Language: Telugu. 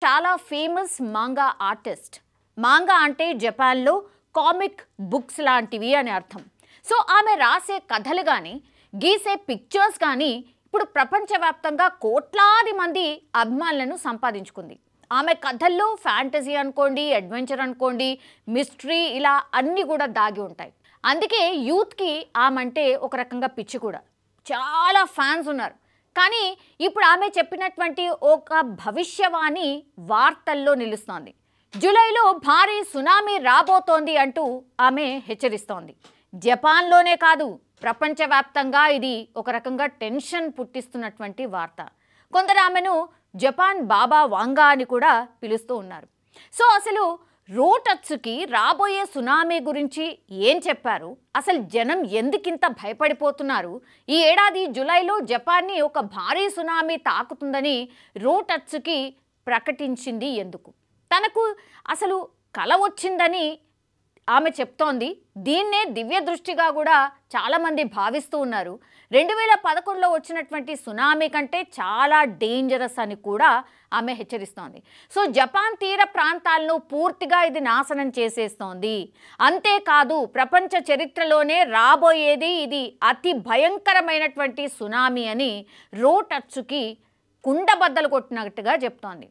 చాలా ఫేమస్ మాంగా ఆర్టిస్ట్. మాంగా అంటే జపాన్లో కామిక్ బుక్స్ లాంటివి అని అర్థం. సో ఆమె రాసే కథలు కానీ గీసే పిక్చర్స్ కానీ ఇప్పుడు ప్రపంచవ్యాప్తంగా కోట్లాది మంది అభిమానులను సంపాదించుకుంది. ఆమె కథల్లో ఫ్యాంటసీ అనుకోండి, అడ్వెంచర్ అనుకోండి, మిస్టరీ ఇలా అన్నీ కూడా దాగి ఉంటాయి. అందుకే యూత్కి ఆమంటే ఒక రకంగా పిచ్చి కూడా. చాలా ఫ్యాన్స్ ఉన్నారు. కానీ ఇప్పుడు ఆమె చెప్పినటువంటి ఒక భవిష్యవాణి వార్తల్లో నిలుస్తోంది. జూలైలో భారీ సునామీ రాబోతోంది అంటూ ఆమె హెచ్చరిస్తోంది. జపాన్లోనే కాదు, ప్రపంచవ్యాప్తంగా ఇది ఒక రకంగా టెన్షన్ పుట్టిస్తున్నటువంటి వార్త. కొందరు ఆమెను జపాన్ బాబా వాంగా అని కూడా పిలుస్తూ ఉన్నారు. సో అసలు రోటత్సుకి రాబోయే సునామీ గురించి ఏం చెప్పారు? అసలు జనం ఎందుకింత భయపడిపోతున్నారు? ఈ ఏడాది జూలైలో జపాన్ని ఒక భారీ సునామీ తాకుతుందని రోటత్సుకి ప్రకటించింది ఎందుకు? తనకు అసలు కల వచ్చిందని ఆమె చెప్తోంది. దీన్నే దివ్య దృష్టిగా కూడా చాలామంది భావిస్తూ ఉన్నారు. 2011లో వచ్చినటువంటి సునామీ కంటే చాలా డేంజరస్ అని కూడా ఆమె హెచ్చరిస్తోంది. సో జపాన్ తీర ప్రాంతాలను పూర్తిగా ఇది నాశనం చేసేస్తోంది. అంతేకాదు ప్రపంచ చరిత్రలోనే రాబోయేది ఇది అతి భయంకరమైనటువంటి సునామీ అని రోటత్సుకి కుండబద్దలు కొట్టినట్టుగా చెప్తోంది.